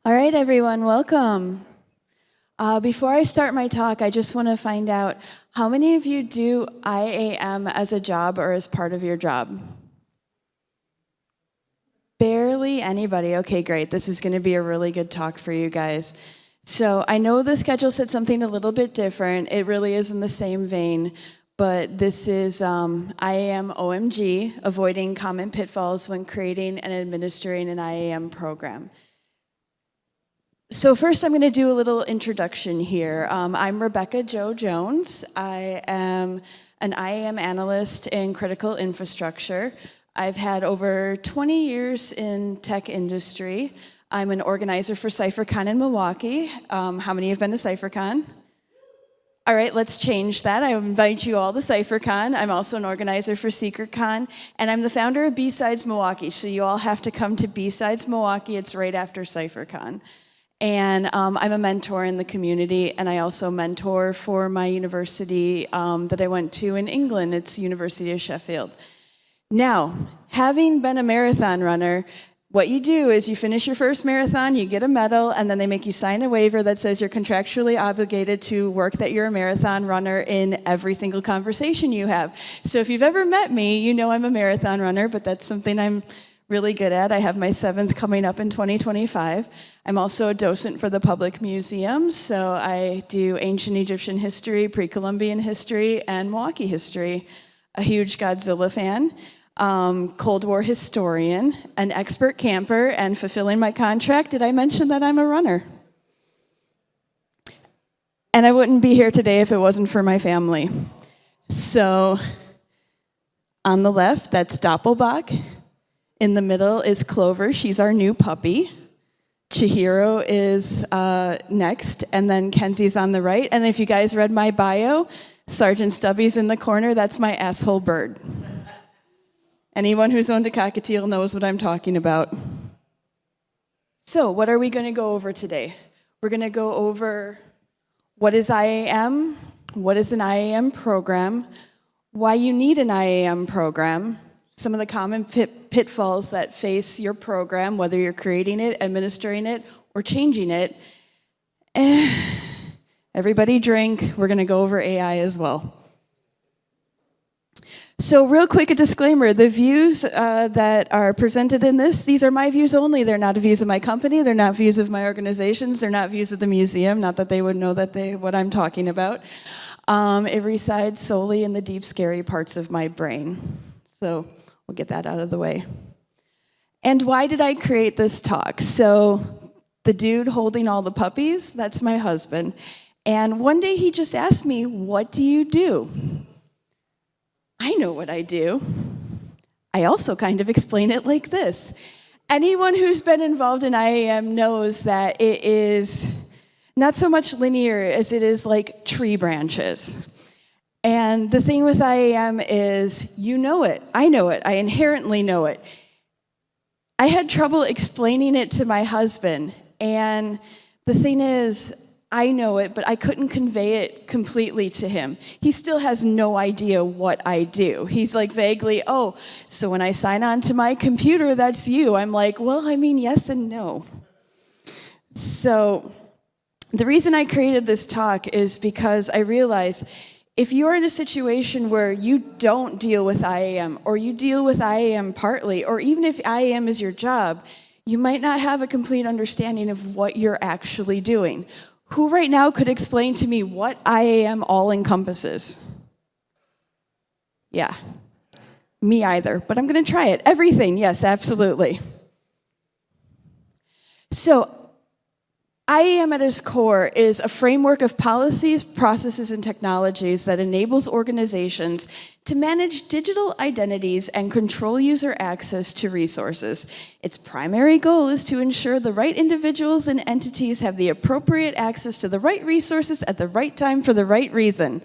All right, everyone, welcome. Before I start my talk, I just want to find out how many of you do IAM as a job or as part of your job? Barely anybody. Okay, great. This is going to be a really good talk for you guys. So I know the schedule said something a little bit different. It really is in the same vein, but this is IAM OMG, avoiding common pitfalls when creating and administering an IAM program. So first I'm going to do a little introduction here. I'm Rebecca Jo Jones. I am an IAM analyst in critical infrastructure. I've had over 20 years in tech industry. I'm an organizer for CypherCon in Milwaukee. How many have been to CypherCon? All right, let's change that. I invite you all to CypherCon. I'm also an organizer for SecretCon, and I'm the founder of BSides Milwaukee. So you all have to come to BSides Milwaukee. It's right after CypherCon. And I'm a mentor in the community, and I also mentor for my university that I went to in England. It's University of Sheffield. Now, having been a marathon runner, what you do is you finish your first marathon, you get a medal, and then they make you sign a waiver that says you're contractually obligated to work that you're a marathon runner in every single conversation you have. So if you've ever met me, you know I'm a marathon runner, but that's something I'm really good at. I have my 7th coming up in 2025. I'm also a docent for the Public Museum, so I do ancient Egyptian history, pre-Columbian history, and Milwaukee history. A huge Godzilla fan, Cold War historian, an expert camper, and fulfilling my contract. Did I mention that I'm a runner? And I wouldn't be here today if it wasn't for my family. So on the left, that's Doppelbach. In the middle is Clover. She's our new puppy. Chihiro is next, and then Kenzie's on the right. And if you guys read my bio, Sergeant Stubby's in the corner. That's my asshole bird. Anyone who's owned a cockatiel knows what I'm talking about. So what are we going to go over today? We're going to go over what is IAM, what is an IAM program, why you need an IAM program, some of the common pitfalls that face your program, whether you're creating it, administering it, or changing it. Everybody drink. We're going to go over AI as well. So real quick, a disclaimer. The views that are presented in this, these are my views only. They're not views of my company. They're not views of my organizations. They're not views of the museum. Not that they would know that what I'm talking about. It resides solely in the deep, scary parts of my brain. So we'll get that out of the way. And why did I create this talk? So the dude holding all the puppies, that's my husband. And one day he just asked me, what do you do? I know what I do. I also kind of explain it like this. Anyone who's been involved in IAM knows that it is not so much linear as it is like tree branches. And the thing with IAM is, you know it, I inherently know it. I had trouble explaining it to my husband, and the thing is, I know it, but I couldn't convey it completely to him. He still has no idea what I do. He's like vaguely, oh, so when I sign on to my computer, that's you. I'm like, well, I mean, yes and no. So the reason I created this talk is because I realized if you're in a situation where you don't deal with IAM, or you deal with IAM partly, or even if IAM is your job, you might not have a complete understanding of what you're actually doing. Who right now could explain to me what IAM all encompasses? Yeah, me either, but I'm going to try it. Everything, yes, absolutely. So IAM at its core is a framework of policies, processes, and technologies that enables organizations to manage digital identities and control user access to resources. Its primary goal is to ensure the right individuals and entities have the appropriate access to the right resources at the right time for the right reason.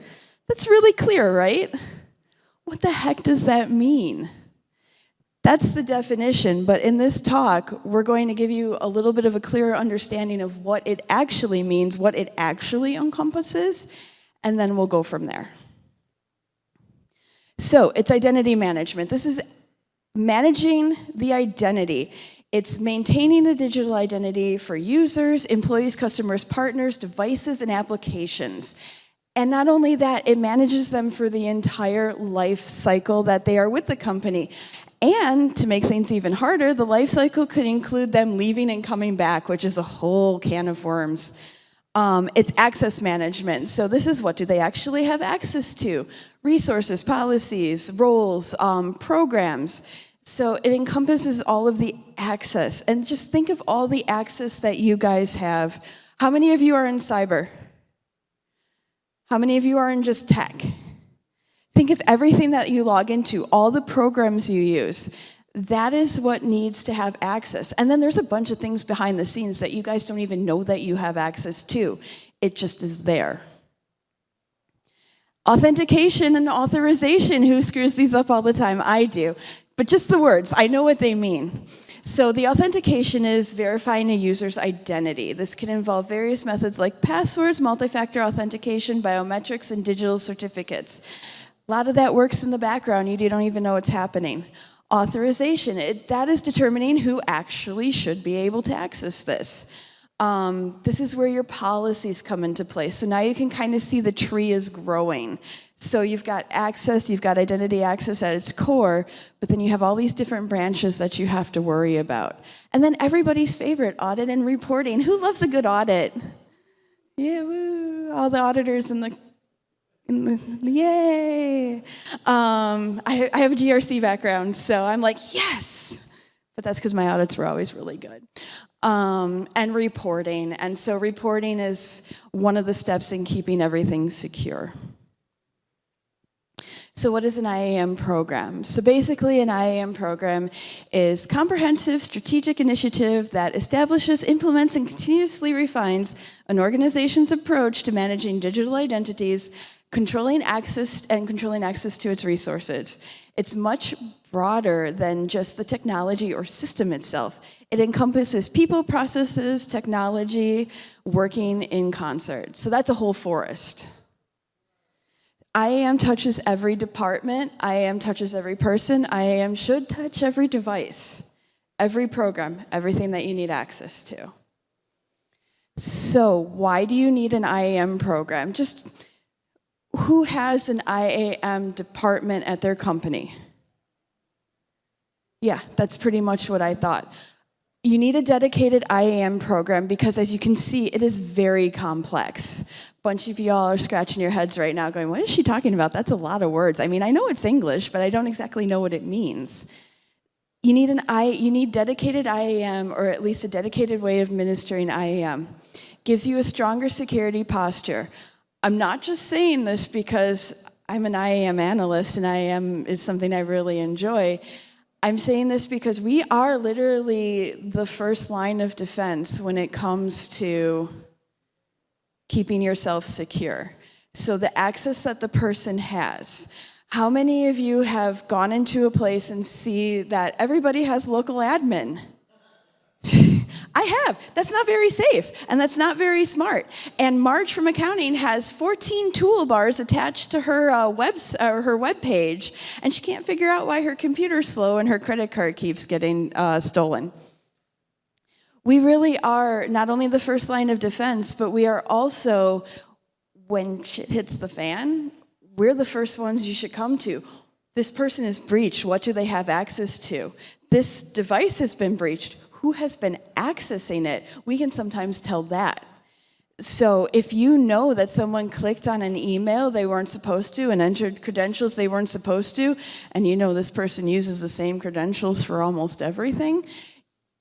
That's really clear, right? What the heck does that mean? That's the definition, but in this talk, we're going to give you a little bit of a clearer understanding of what it actually means, what it actually encompasses, and then we'll go from there. So, it's identity management. This is managing the identity. It's maintaining the digital identity for users, employees, customers, partners, devices, and applications. And not only that, it manages them for the entire life cycle that they are with the company. And to make things even harder, the life cycle could include them leaving and coming back, which is a whole can of worms. It's access management. So this is, what do they actually have access to? Resources, policies, roles, programs. So it encompasses all of the access. And just think of all the access that you guys have. How many of you are in cyber? How many of you are in just tech? Think of everything that you log into, all the programs you use. That is what needs to have access. And then there's a bunch of things behind the scenes that you guys don't even know that you have access to. It just is there. Authentication and authorization. Who screws these up all the time? I do. But just the words, I know what they mean. So the authentication is verifying a user's identity. This can involve various methods like passwords, multi-factor authentication, biometrics, and digital certificates. A lot of that works in the background. You don't even know what's happening. Authorization, that is determining who actually should be able to access this. This is where your policies come into play. So now you can kind of see the tree is growing. So you've got access, you've got identity access at its core, but then you have all these different branches that you have to worry about. And then everybody's favorite, audit and reporting. Who loves a good audit? Yeah, woo, all the auditors in the yay. I have a GRC background, so I'm like, yes! But that's because my audits were always really good. And reporting. And so reporting is one of the steps in keeping everything secure. So what is an IAM program? So basically an IAM program is comprehensive strategic initiative that establishes, implements, and continuously refines an organization's approach to managing digital identities, controlling access to its resources. It's much broader than just the technology or system itself. It encompasses people, processes, technology, working in concert. So that's a whole forest. IAM touches every department. IAM touches every person. IAM should touch every device, every program, everything that you need access to. So why do you need an IAM program? Just who has an IAM department at their company? Yeah, that's pretty much what I thought. You need a dedicated IAM program because, as you can see, it is very complex. A bunch of y'all are scratching your heads right now going, what is she talking about? That's a lot of words. I mean, I know it's English, but I don't exactly know what it means. You need dedicated IAM, or at least a dedicated way of administering IAM. Gives you a stronger security posture. I'm not just saying this because I'm an IAM analyst and IAM is something I really enjoy. I'm saying this because we are literally the first line of defense when it comes to keeping yourself secure. So the access that the person has. How many of you have gone into a place and see that everybody has local admin? I have. That's not very safe, and that's not very smart. And Marge from accounting has 14 toolbars attached to her web page, and she can't figure out why her computer's slow and her credit card keeps getting stolen. We really are not only the first line of defense, but we are also, when shit hits the fan, we're the first ones you should come to. This person is breached. What do they have access to? This device has been breached. Who has been accessing it? We can sometimes tell that. So if you know that someone clicked on an email they weren't supposed to and entered credentials they weren't supposed to, and you know this person uses the same credentials for almost everything,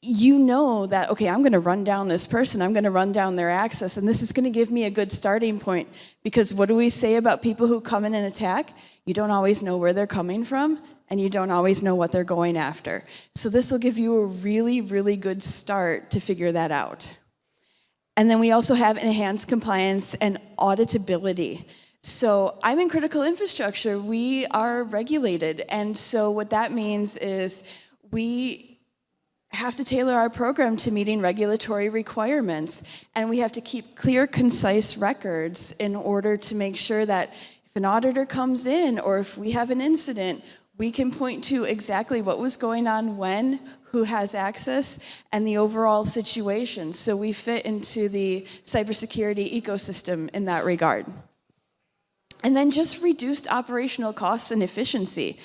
you know that, okay, I'm going to run down this person, I'm going to run down their access, and this is going to give me a good starting point. Because what do we say about people who come in and attack? You don't always know where they're coming from, and you don't always know what they're going after. So this will give you a really, really good start to figure that out. And then we also have enhanced compliance and auditability. So I'm in critical infrastructure. We are regulated. And so what that means is we have to tailor our program to meeting regulatory requirements. And we have to keep clear, concise records in order to make sure that if an auditor comes in or if we have an incident, We can point to exactly what was going on when, who has access, and the overall situation. So we fit into the cybersecurity ecosystem in that regard. And then just reduced operational costs and efficiency.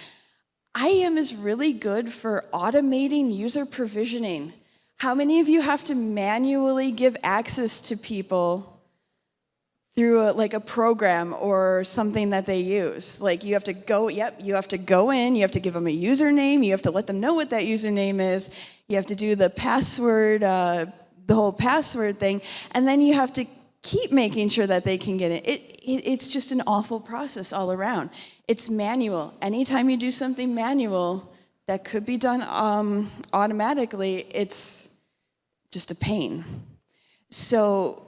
IAM is really good for automating user provisioning. How many of you have to manually give access to people through a program or something that they use? Like you have to go, you have to go in, you have to give them a username, you have to let them know what that username is, you have to do the password, the whole password thing, and then you have to keep making sure that they can get in. It's just an awful process all around. It's manual. Anytime you do something manual that could be done automatically, it's just a pain. So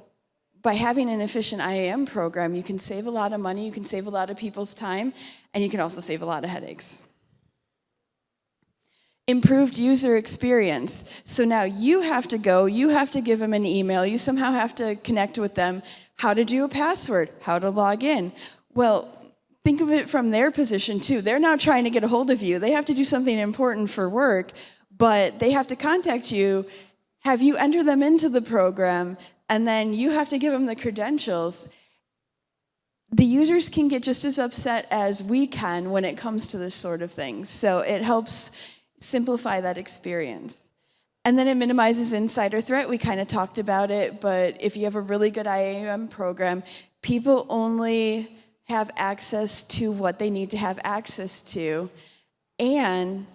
by having an efficient IAM program, you can save a lot of money, you can save a lot of people's time, and you can also save a lot of headaches. Improved user experience. So now you have to go, you have to give them an email, you somehow have to connect with them, how to do a password, how to log in. Well, think of it from their position too. They're now trying to get a hold of you. They have to do something important for work, but they have to contact you, have you enter them into the program, and then you have to give them the credentials. The users can get just as upset as we can when it comes to this sort of thing. So it helps simplify that experience. And then it minimizes insider threat. We kind of talked about it, but if you have a really good IAM program, people only have access to what they need to have access to. And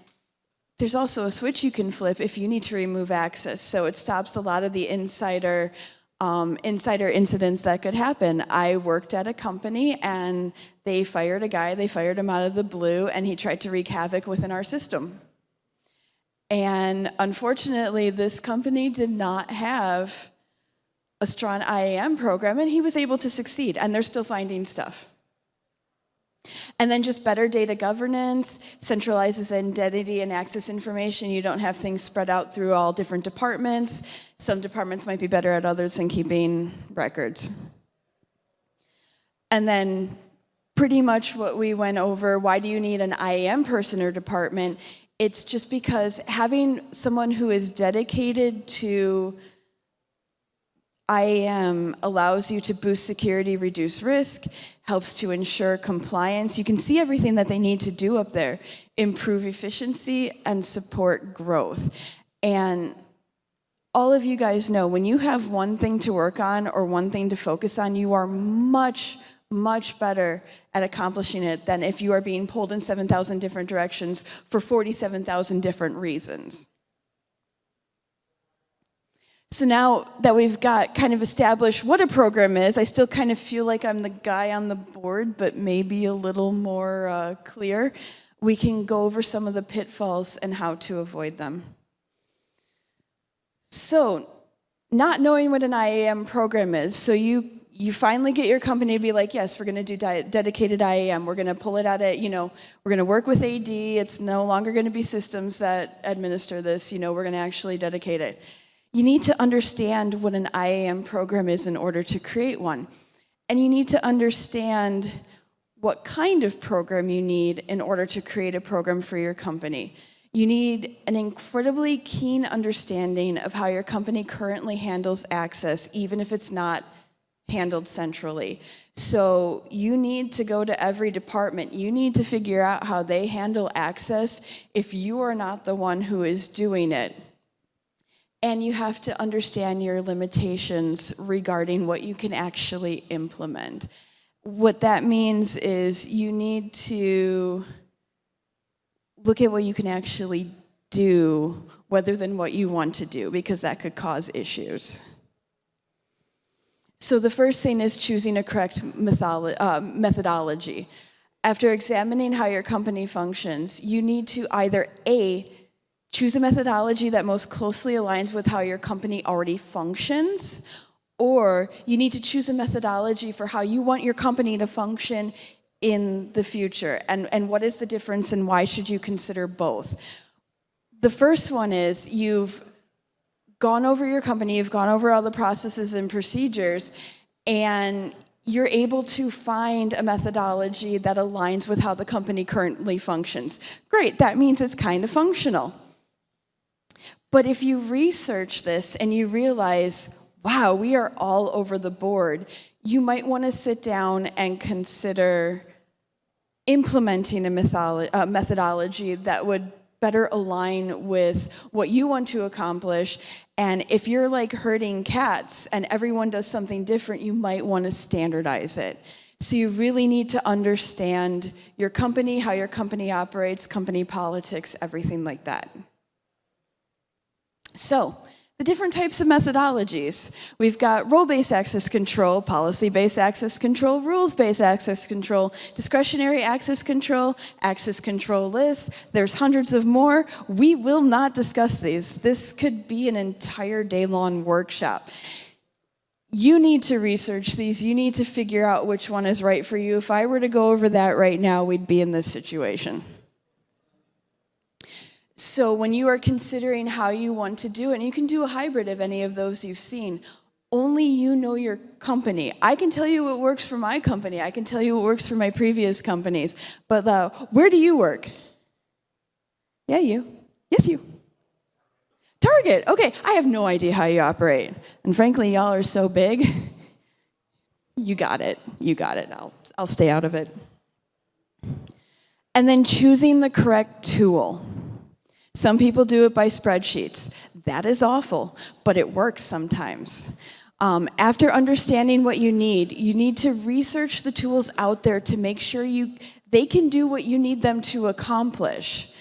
there's also a switch you can flip if you need to remove access. So it stops a lot of the insider incidents that could happen. I worked at a company and they fired a guy, they fired him out of the blue, and he tried to wreak havoc within our system. And unfortunately, this company did not have a strong IAM program, and he was able to succeed, and they're still finding stuff. And then just better data governance, centralizes identity and access information. You don't have things spread out through all different departments. Some departments might be better at others than keeping records. And then pretty much what we went over, why do you need an IAM person or department? It's just because having someone who is dedicated to IAM allows you to boost security, reduce risk, helps to ensure compliance. You can see everything that they need to do up there, improve efficiency and support growth. And all of you guys know when you have one thing to work on or one thing to focus on, you are much, much better at accomplishing it than if you are being pulled in 7,000 different directions for 47,000 different reasons. So now that we've got kind of established what a program is, I still kind of feel like I'm the guy on the board, but maybe a little more clear. We can go over some of the pitfalls and how to avoid them. So, not knowing what an IAM program is, so you finally get your company to be like, yes, we're going to do dedicated IAM. We're going to pull it out at, we're going to work with AD. It's no longer going to be systems that administer this. We're going to actually dedicate it. You need to understand what an IAM program is in order to create one. And you need to understand what kind of program you need in order to create a program for your company. You need an incredibly keen understanding of how your company currently handles access, even if it's not handled centrally. So you need to go to every department. You need to figure out how they handle access if you are not the one who is doing it. And you have to understand your limitations regarding what you can actually implement. What that means is you need to look at what you can actually do rather than what you want to do, because that could cause issues. So the first thing is choosing a correct methodology. After examining how your company functions, you need to either A, choose a methodology that most closely aligns with how your company already functions, or you need to choose a methodology for how you want your company to function in the future. And what is the difference and why should you consider both? The first one is you've gone over your company, you've gone over all the processes and procedures, and you're able to find a methodology that aligns with how the company currently functions. Great, that means it's kind of functional. But if you research this and you realize, wow, we are all over the board, you might want to sit down and consider implementing a methodology that would better align with what you want to accomplish. And if you're like herding cats and everyone does something different, you might want to standardize it. So you really need to understand your company, how your company operates, company politics, everything like that. So, the different types of methodologies. We've got role-based access control, policy-based access control, rules-based access control, discretionary access control lists. There's hundreds of more. We will not discuss these. This could be an entire day-long workshop. You need to research these. You need to figure out which one is right for you. If I were to go over that right now, we'd be in this situation. So when you are considering how you want to do it, and you can do a hybrid of any of those you've seen, only you know your company. I can tell you what works for my company. I can tell you what works for my previous companies. But where do you work? Yeah, you. Yes, you. Target. Okay, I have no idea how you operate. And frankly, y'all are so big. You got it. You got it. I'll stay out of it. And then choosing the correct tool. Some people do it by spreadsheets. That is awful, but it works sometimes. After understanding what you need to research the tools out there to make sure they can do what you need them to accomplish.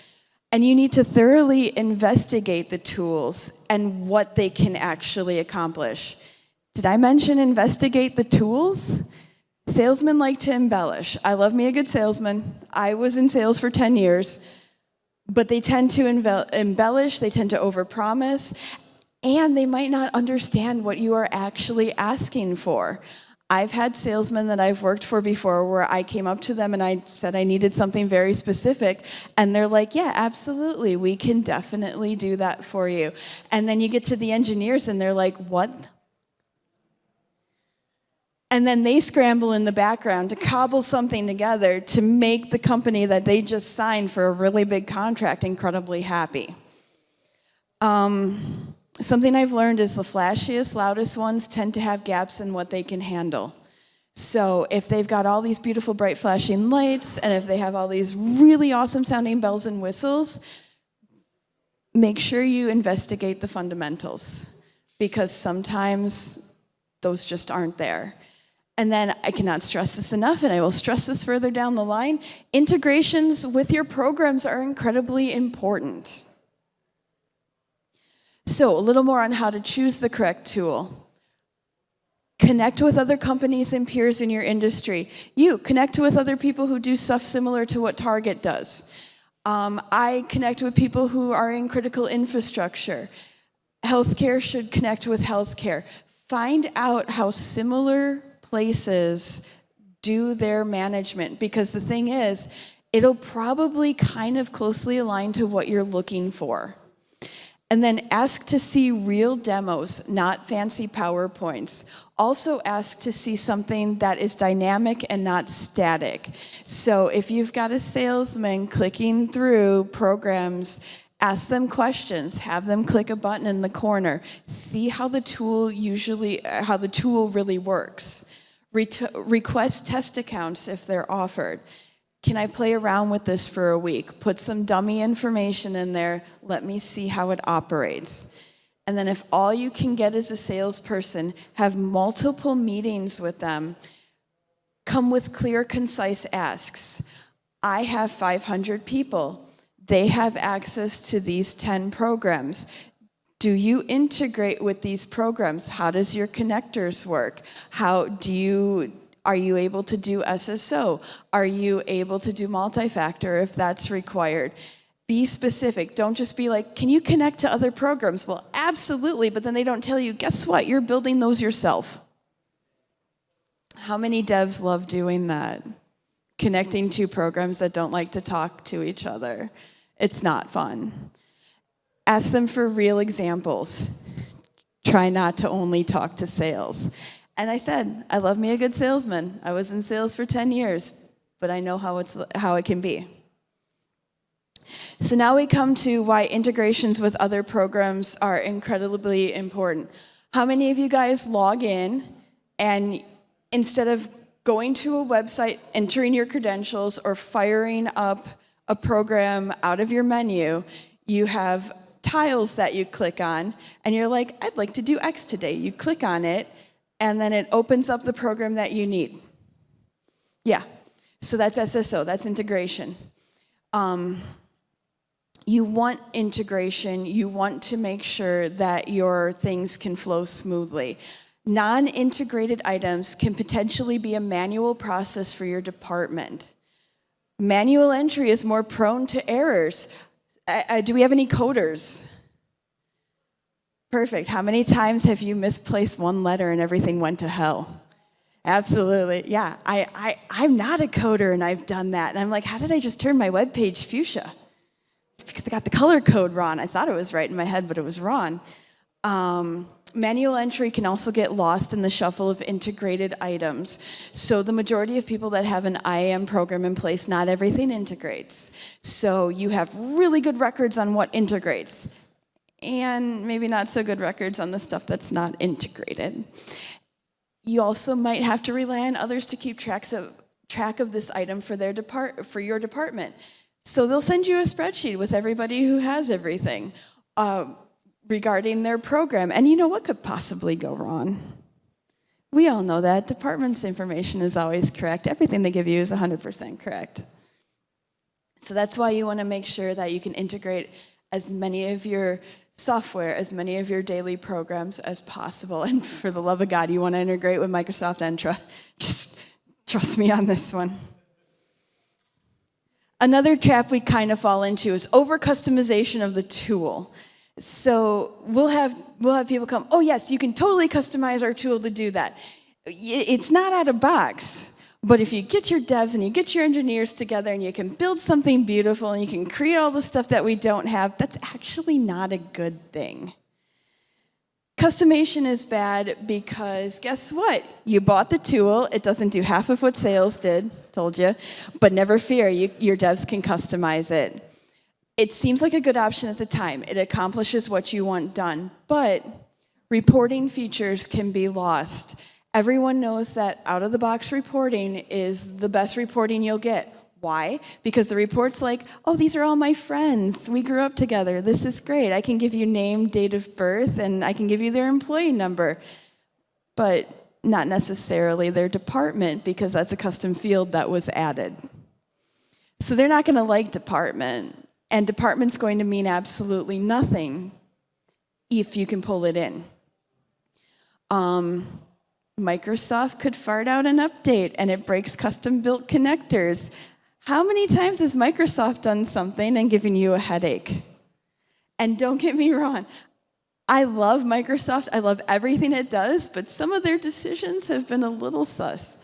And you need to thoroughly investigate the tools and what they can actually accomplish. Did I mention investigate the tools? Salesmen like to embellish. I love me a good salesman. I was in sales for 10 years. But they tend to embellish, they tend to overpromise, and they might not understand what you are actually asking for. I've had salesmen that I've worked for before where I came up to them and I said I needed something very specific, and they're like, yeah, absolutely, we can definitely do that for you. And then you get to the engineers and they're like, what? And then they scramble in the background to cobble something together to make the company that they just signed for a really big contract incredibly happy. Something I've learned is the flashiest, loudest ones tend to have gaps in what they can handle. So if they've got all these beautiful, bright, flashing lights, and if they have all these really awesome sounding bells and whistles, make sure you investigate the fundamentals, because sometimes those just aren't there. And then I cannot stress this enough, and I will stress this further down the line, integrations with your programs are incredibly important. So a little more on how to choose the correct tool. Connect with other companies and peers in your industry. You connect with other people who do stuff similar to what Target does. I connect with people who are in critical infrastructure. Healthcare should connect with healthcare. Find out how similar places do their management, because the thing is, it'll probably kind of closely align to what you're looking for. And then ask to see real demos, not fancy PowerPoints. Also ask to see something that is dynamic and not static. So if you've got a salesman clicking through programs, ask them questions, have them click a button in the corner, see how the tool really works. Request test accounts if they're offered. Can I play around with this for a week? Put some dummy information in there, let me see how it operates. And then if all you can get as a salesperson, have multiple meetings with them, come with clear, concise asks. I have 500 people. They have access to these 10 programs. Do you integrate with these programs? How does your connectors work? Are you able to do SSO? Are you able to do multi-factor if that's required? Be specific. Don't just be like, can you connect to other programs? Well, absolutely, but then they don't tell you, guess what? You're building those yourself. How many devs love doing that? Connecting to programs that don't like to talk to each other. It's not fun. Ask them for real examples. Try not to only talk to sales. And I said, I love me a good salesman. I was in sales for 10 years, but I know how it can be. So now we come to why integrations with other programs are incredibly important. How many of you guys log in and instead of going to a website, entering your credentials, or firing up a program out of your menu, you have tiles that you click on, and you're like, I'd like to do X today. You click on it, and then it opens up the program that you need. Yeah, so that's SSO, that's integration. You want integration, you want to make sure that your things can flow smoothly. Non-integrated items can potentially be a manual process for your department. Manual entry is more prone to errors. Do we have any coders? Perfect. How many times have you misplaced one letter and everything went to hell? Absolutely. Yeah, I'm not a coder and I've done that. And I'm like, how did I just turn my web page fuchsia? It's because I got the color code wrong. I thought it was right in my head, but it was wrong. Manual entry can also get lost in the shuffle of integrated items. So the majority of people that have an IAM program in place, not everything integrates. So you have really good records on what integrates, and maybe not so good records on the stuff that's not integrated. You also might have to rely on others to keep track of this item for your department. So they'll send you a spreadsheet with everybody who has everything regarding their program. And you know what could possibly go wrong? We all know that. Department's information is always correct. Everything they give you is 100% correct. So that's why you want to make sure that you can integrate as many of your software, as many of your daily programs as possible. And for the love of God, you want to integrate with Microsoft Entra. Just trust me on this one. Another trap we kind of fall into is over-customization of the tool. So we'll have people come, oh yes, you can totally customize our tool to do that. It's not out of box, but if you get your devs and you get your engineers together and you can build something beautiful and you can create all the stuff that we don't have, that's actually not a good thing. Customization is bad because guess what? You bought the tool, it doesn't do half of what sales did, told you, but never fear, your devs can customize it. It seems like a good option at the time. It accomplishes what you want done, but reporting features can be lost. Everyone knows that out-of-the-box reporting is the best reporting you'll get. Why? Because the report's like, oh, these are all my friends. We grew up together. This is great. I can give you name, date of birth, and I can give you their employee number. But not necessarily their department, because that's a custom field that was added. So they're not going to like department. And department's going to mean absolutely nothing if you can pull it in. Microsoft could fart out an update and it breaks custom-built connectors. How many times has Microsoft done something and given you a headache? And don't get me wrong, I love Microsoft. I love everything it does, but some of their decisions have been a little sus.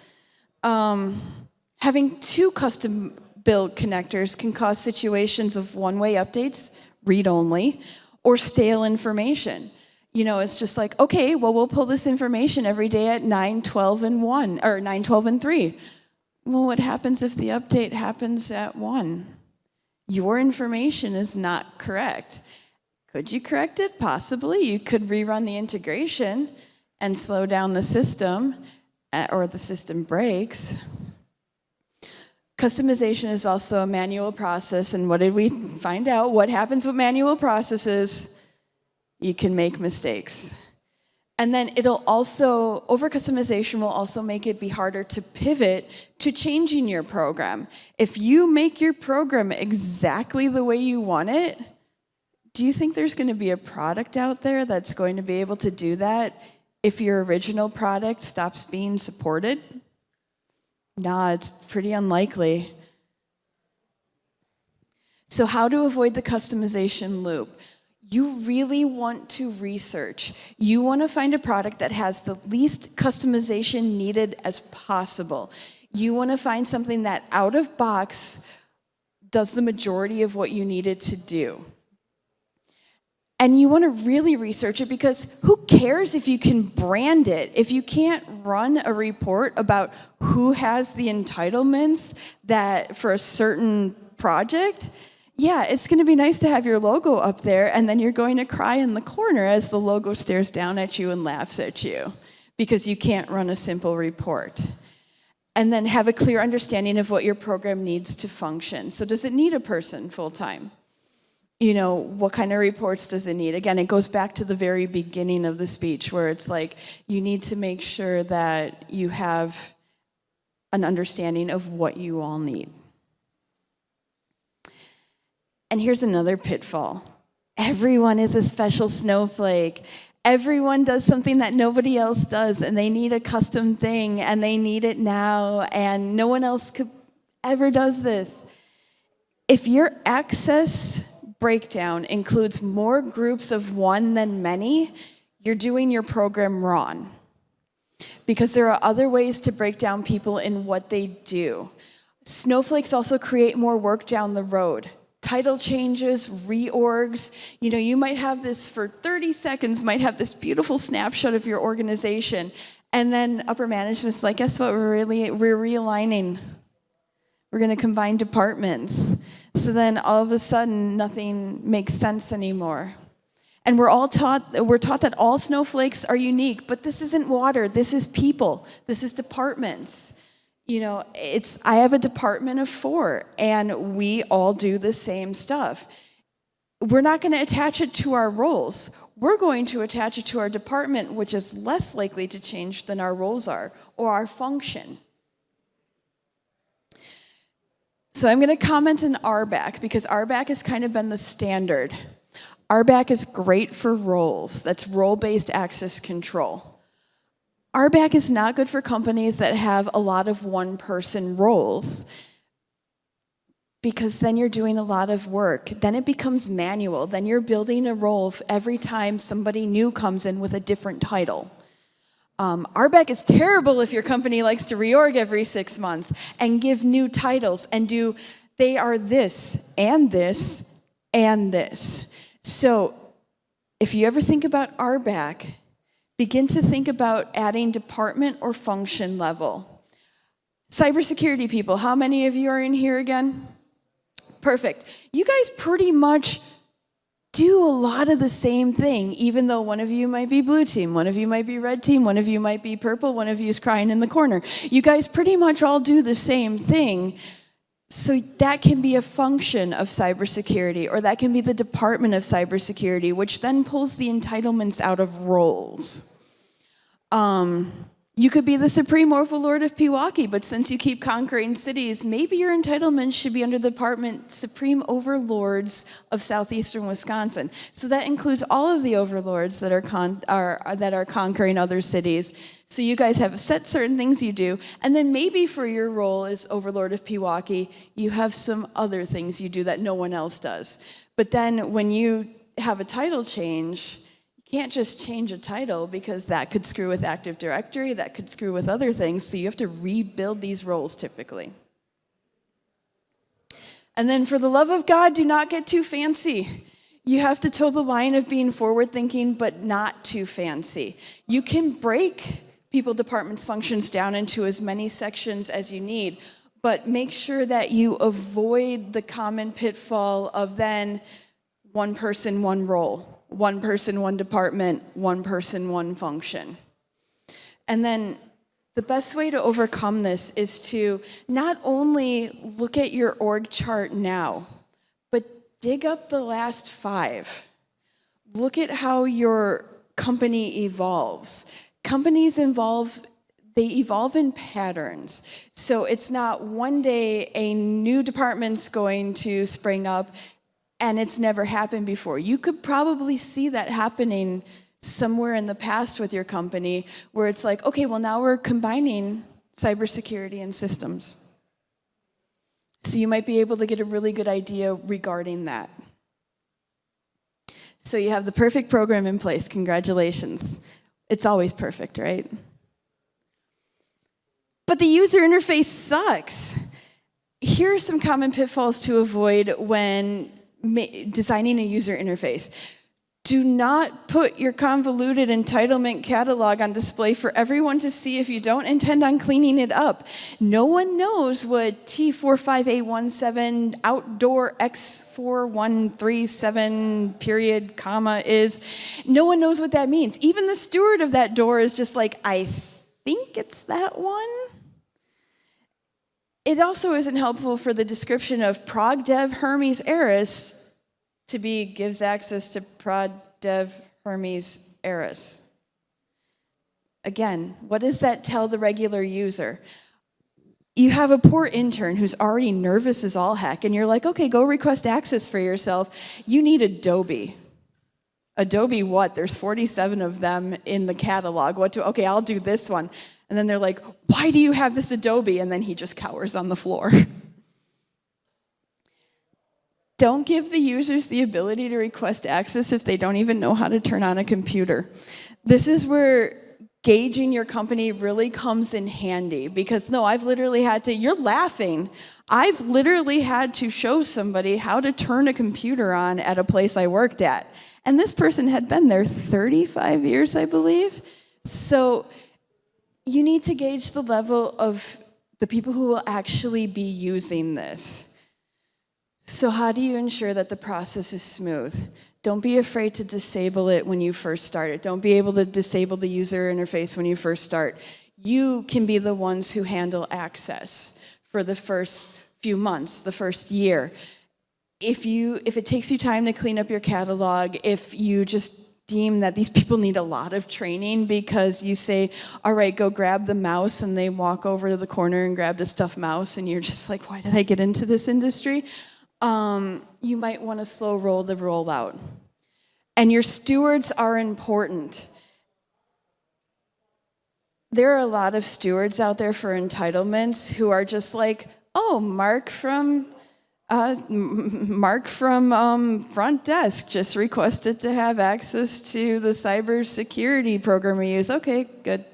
Having two custom-built connectors can cause situations of one-way updates, read-only, or stale information. You know, it's just like, okay, well, we'll pull this information every day at 9:12 and 1, or 9:12 and 3. Well, what happens if the update happens at 1? Your information is not correct. Could you correct it? Possibly. You could rerun the integration and slow down the system, or the system breaks. Customization is also a manual process, and what did we find out? What happens with manual processes? You can make mistakes. And then over-customization will also make it be harder to pivot to changing your program. If you make your program exactly the way you want it, do you think there's going to be a product out there that's going to be able to do that if your original product stops being supported? Nah, it's pretty unlikely. So how to avoid the customization loop? You really want to research. You want to find a product that has the least customization needed as possible. You want to find something that out of box does the majority of what you need it to do. And you want to really research it, because who cares if you can brand it? If you can't run a report about who has the entitlements that for a certain project, yeah, it's going to be nice to have your logo up there, and then you're going to cry in the corner as the logo stares down at you and laughs at you because you can't run a simple report. And then have a clear understanding of what your program needs to function. So does it need a person full-time? You know, what kind of reports does it need? Again, it goes back to the very beginning of the speech where it's like, you need to make sure that you have an understanding of what you all need. And here's another pitfall. Everyone is a special snowflake. Everyone does something that nobody else does, and they need a custom thing, and they need it now, and no one else ever does this. If your access breakdown includes more groups of one than many, you're doing your program wrong. Because there are other ways to break down people in what they do. Snowflakes also create more work down the road. Title changes, reorgs. You know, you might have this for 30 seconds, might have this beautiful snapshot of your organization, and then upper management's like, guess what, we're realigning. We're going to combine departments. So then all of a sudden, nothing makes sense anymore. And we're taught that all snowflakes are unique, but this isn't water, this is people, this is departments. You know, I have a department of 4, and we all do the same stuff. We're not going to attach it to our roles. We're going to attach it to our department, which is less likely to change than our roles are, or our function. So I'm going to comment on RBAC, because RBAC has kind of been the standard. RBAC is great for roles. That's role-based access control. RBAC is not good for companies that have a lot of one-person roles, because then you're doing a lot of work. Then it becomes manual. Then you're building a role every time somebody new comes in with a different title. RBAC is terrible if your company likes to reorg every 6 months and give new titles and they are this and this and this. So if you ever think about RBAC, begin to think about adding department or function level. Cybersecurity people, how many of you are in here again? Perfect. You guys pretty much do a lot of the same thing, even though one of you might be blue team, one of you might be red team, one of you might be purple, one of you is crying in the corner. You guys pretty much all do the same thing. So that can be a function of cybersecurity, or that can be the department of cybersecurity, which then pulls the entitlements out of roles. You could be the Supreme Overlord of Milwaukee, but since you keep conquering cities, maybe your entitlements should be under the department Supreme Overlords of Southeastern Wisconsin. So that includes all of the overlords that are conquering other cities. So you guys have set certain things you do, and then maybe for your role as Overlord of Milwaukee, you have some other things you do that no one else does. But then when you have a title change, can't just change a title, because that could screw with Active Directory, that could screw with other things, so you have to rebuild these roles typically. And then for the love of God, do not get too fancy. You have to toe the line of being forward-thinking, but not too fancy. You can break people, departments, functions down into as many sections as you need, but make sure that you avoid the common pitfall of then one person, one role. One person, one department, one person, one function. And then the best way to overcome this is to not only look at your org chart now, but dig up the last 5. Look at how your company evolves. Companies evolve in patterns. So it's not one day a new department's going to spring up and it's never happened before. You could probably see that happening somewhere in the past with your company, where it's like, okay, well now we're combining cybersecurity and systems. So you might be able to get a really good idea regarding that. So you have the perfect program in place. Congratulations. It's always perfect, right? But the user interface sucks. Here are some common pitfalls to avoid when designing a user interface. Do not put your convoluted entitlement catalog on display for everyone to see if you don't intend on cleaning it up. No one knows what T45A17 outdoor X4137 period comma is. No one knows what that means. Even the steward of that door is just like, I think it's that one. It also isn't helpful for the description of prog dev Hermes eris to be gives access to prod dev Hermes eris. Again, what does that tell the regular user? You have a poor intern who's already nervous as all heck, and you're like, okay, go request access for yourself. You need Adobe. Adobe what? There's 47 of them in the catalog. Okay, I'll do this one. And then they're like, why do you have this Adobe? And then he just cowers on the floor. Don't give the users the ability to request access if they don't even know how to turn on a computer. This is where gauging your company really comes in handy, because no, I've literally had to, you're laughing, I've literally had to show somebody how to turn a computer on at a place I worked at. And this person had been there 35 years, I believe. So you need to gauge the level of the people who will actually be using this. So how do you ensure that the process is smooth? Don't be afraid to disable it when you first start it. Don't be able to disable the user interface when you first start. You can be the ones who handle access for the first few months, the first year. If it takes you time to clean up your catalog, if you just deem that these people need a lot of training because you say, all right, go grab the mouse, and they walk over to the corner and grab the stuffed mouse, and you're just like, why did I get into this industry? You might want to slow roll the rollout. And your stewards are important. There are a lot of stewards out there for entitlements who are just like, oh, Mark from front desk just requested to have access to the cybersecurity program we use. Okay, good.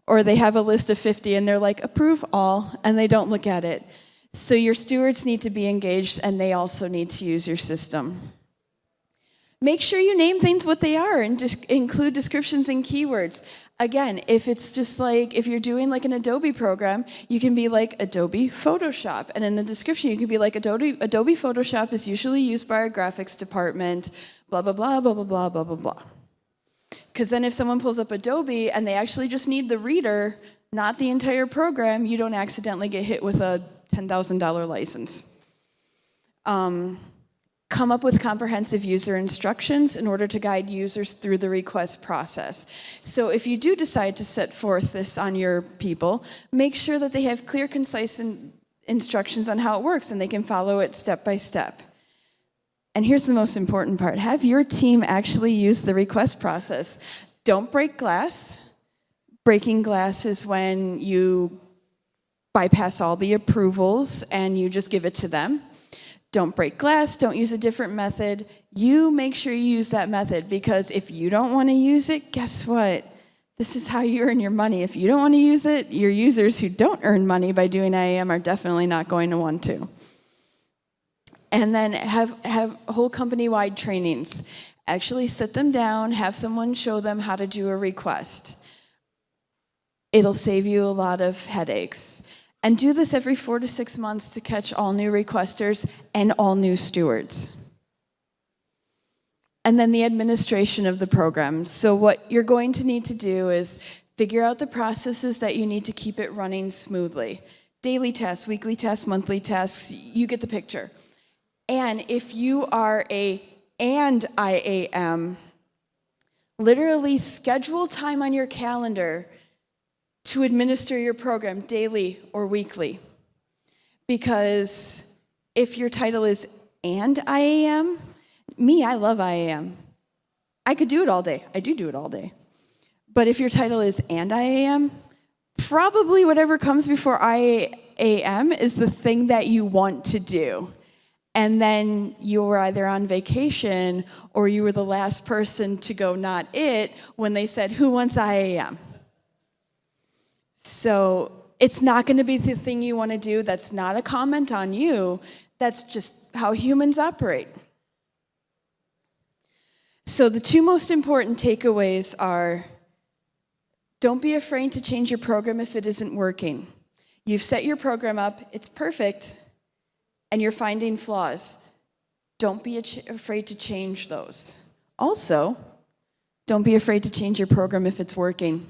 Or they have a list of 50 and they're like, approve all, and they don't look at it. So your stewards need to be engaged, and they also need to use your system. Make sure you name things what they are and just include descriptions and keywords. Again, if it's just like, if you're doing like an Adobe program, you can be like Adobe Photoshop. And in the description, you can be like Adobe Photoshop is usually used by our graphics department, blah, blah, blah, blah, blah, blah, blah, blah, blah. Because then if someone pulls up Adobe and they actually just need the reader, not the entire program, you don't accidentally get hit with a $10,000 license. Come up with comprehensive user instructions in order to guide users through the request process. So if you do decide to set forth this on your people, make sure that they have clear, concise instructions on how it works and they can follow it step by step. And here's the most important part. Have your team actually use the request process. Don't break glass. Breaking glass is when you bypass all the approvals and you just give it to them. Don't break glass, don't use a different method. You make sure you use that method, because if you don't want to use it, guess what? This is how you earn your money. If you don't want to use it, your users who don't earn money by doing IAM are definitely not going to want to. And then have whole company-wide trainings. Actually sit them down, have someone show them how to do a request. It'll save you a lot of headaches. And do this every 4 to 6 months to catch all new requesters and all new stewards. And then the administration of the program. So what you're going to need to do is figure out the processes that you need to keep it running smoothly. Daily tasks, weekly tasks, monthly tasks, you get the picture. And if you are and IAM, literally schedule time on your calendar to administer your program daily or weekly. Because if your title is and IAM, I love IAM. I could do it all day. I do it all day. But if your title is and IAM, probably whatever comes before IAM is the thing that you want to do. And then you were either on vacation or you were the last person to go not it when they said, who wants IAM? So it's not going to be the thing you want to do. That's not a comment on you. That's just how humans operate. So the two most important takeaways are, don't be afraid to change your program if it isn't working. You've set your program up, it's perfect, and you're finding flaws. Don't be afraid to change those. Also, don't be afraid to change your program if it's working.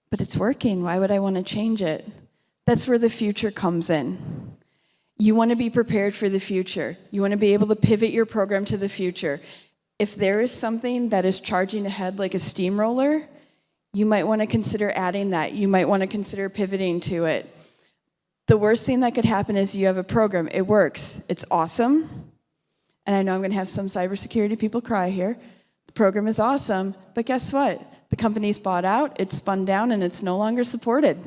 But it's working, why would I want to change it? That's where the future comes in. You want to be prepared for the future. You want to be able to pivot your program to the future. If there is something that is charging ahead like a steamroller, you might want to consider adding that. You might want to consider pivoting to it. The worst thing that could happen is you have a program. It works. It's awesome. And I know I'm going to have some cybersecurity people cry here. The program is awesome, but guess what? The company's bought out, it's spun down, and it's no longer supported.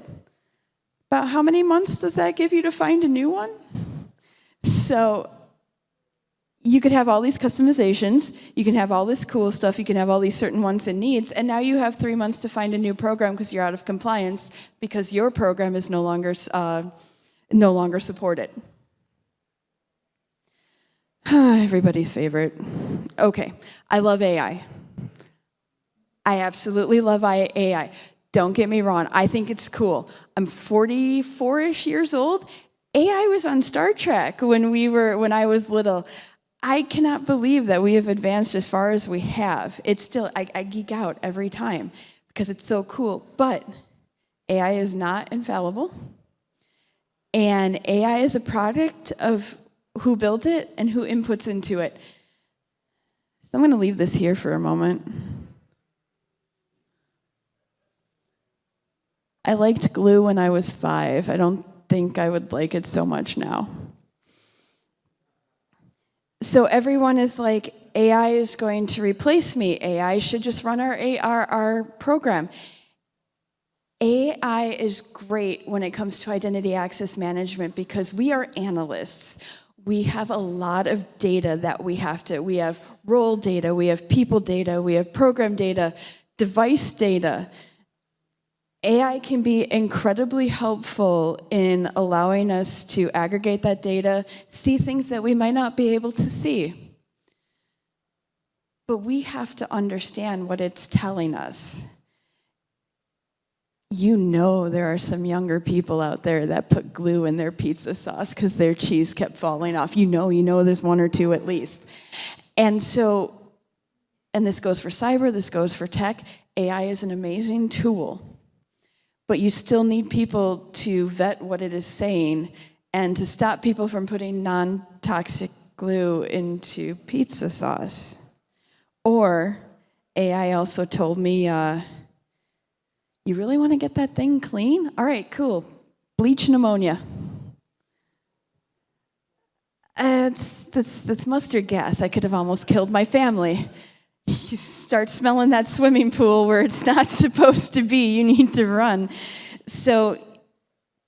About how many months does that give you to find a new one? So you could have all these customizations, you can have all this cool stuff, you can have all these certain wants and needs, and now you have 3 months to find a new program because you're out of compliance because your program is no longer supported. Everybody's favorite. Okay, I love AI. I absolutely love AI. Don't get me wrong, I think it's cool. I'm 44-ish years old. AI was on Star Trek when I was little. I cannot believe that we have advanced as far as we have. It's still, I geek out every time because it's so cool. But AI is not infallible. And AI is a product of who built it and who inputs into it. So I'm going to leave this here for a moment. I liked glue when I was 5. I don't think I would like it so much now. So everyone is like, AI is going to replace me. AI should just run our program. AI is great when it comes to identity access management because we are analysts. We have a lot of data that we have role data, we have people data, we have program data, device data. AI can be incredibly helpful in allowing us to aggregate that data, see things that we might not be able to see. But we have to understand what it's telling us. You know there are some younger people out there that put glue in their pizza sauce because their cheese kept falling off. You know there's 1 or 2 at least. And so, and this goes for cyber, this goes for tech, AI is an amazing tool. But you still need people to vet what it is saying and to stop people from putting non-toxic glue into pizza sauce. Or AI also told me, you really want to get that thing clean? All right, cool. Bleach and ammonia. That's mustard gas. I could have almost killed my family. You start smelling that swimming pool where it's not supposed to be, you need to run. So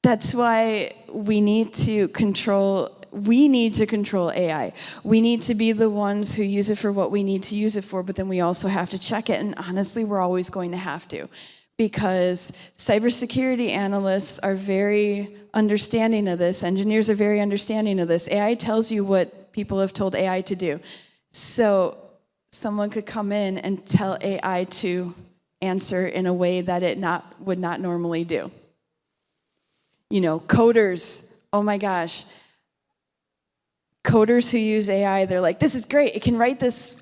that's why we need to control AI. We need to be the ones who use it for what we need to use it for, but then we also have to check it, and honestly, we're always going to have to. Because cybersecurity analysts are very understanding of this, engineers are very understanding of this. AI tells you what people have told AI to do. So someone could come in and tell AI to answer in a way that it would not normally do. You know, coders, oh my gosh. Coders who use AI, they're like, this is great, it can write this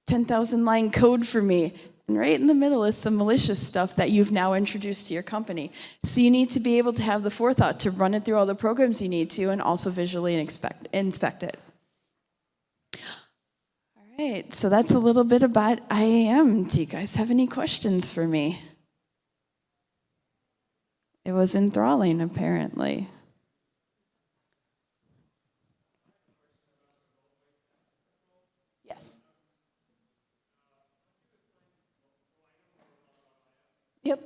10,000 line code for me. And right in the middle is some malicious stuff that you've now introduced to your company. So you need to be able to have the forethought to run it through all the programs you need to and also visually inspect it. All right, so that's a little bit about IAM. Do you guys have any questions for me? It was enthralling, apparently. Yes. Yep.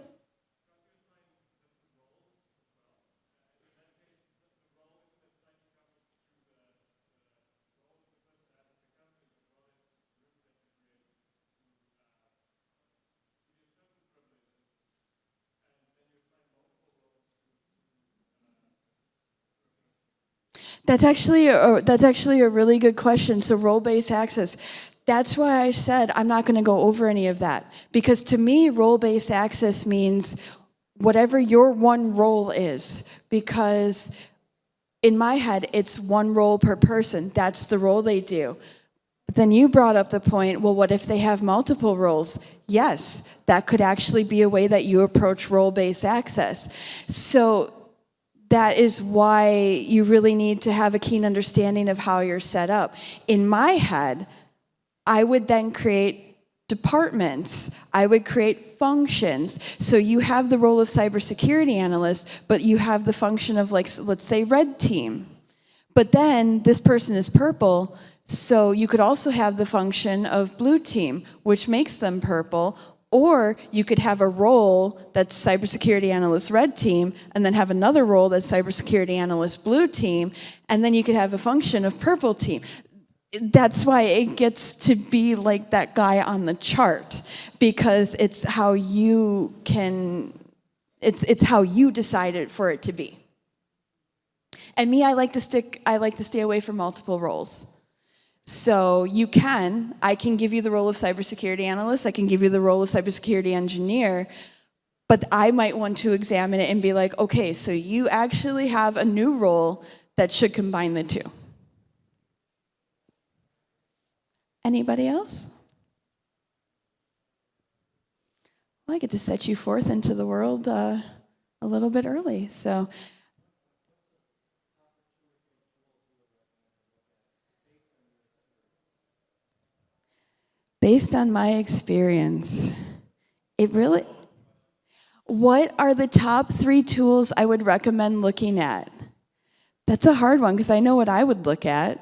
That's actually a really good question. So role-based access, That's why I said I'm not going to go over any of that. Because to me, role-based access means whatever your one role is. Because in my head, it's one role per person. That's the role they do. But then you brought up the point, well, what if they have multiple roles? Yes, that could actually be a way that you approach role-based access. So that is why you really need to have a keen understanding of how you're set up. In my head, I would then create departments. I would create functions. So you have the role of cybersecurity analyst, but you have the function of, like, let's say, red team. But then this person is purple, so you could also have the function of blue team, which makes them purple. Or you could have a role that's cybersecurity analyst red team, and then have another role that's cybersecurity analyst blue team, and then you could have a function of purple team. That's why it gets to be like that guy on the chart, because it's how you can, it's how you decided for it to be. And me, I like to stay away from multiple roles. So I can give you the role of cybersecurity analyst, I can give you the role of cybersecurity engineer, but I might want to examine it and be like, okay, so you actually have a new role that should combine the two. Anybody else? Well, I get to set you forth into the world a little bit early, so. Based on my experience, what are the top 3 tools I would recommend looking at? That's a hard one, because I know what I would look at,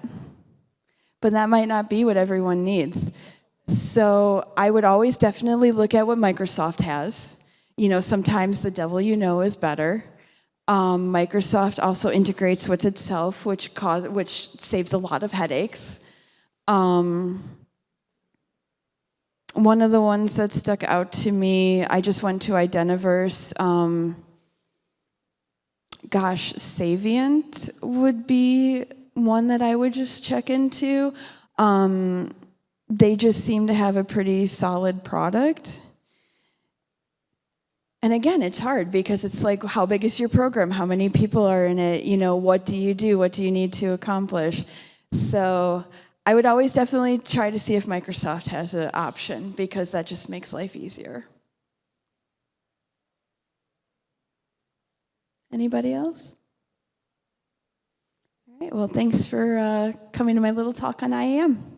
but that might not be what everyone needs. So I would always definitely look at what Microsoft has. You know, sometimes the devil you know is better. Microsoft also integrates with itself, which saves a lot of headaches. One of the ones that stuck out to me, I just went to Identiverse. Savient would be one that I would just check into. They just seem to have a pretty solid product. And again, it's hard because it's like, how big is your program? How many people are in it? You know, what do you do? What do you need to accomplish? So I would always definitely try to see if Microsoft has an option, because that just makes life easier. Anybody else? All right, well, thanks for coming to my little talk on IAM.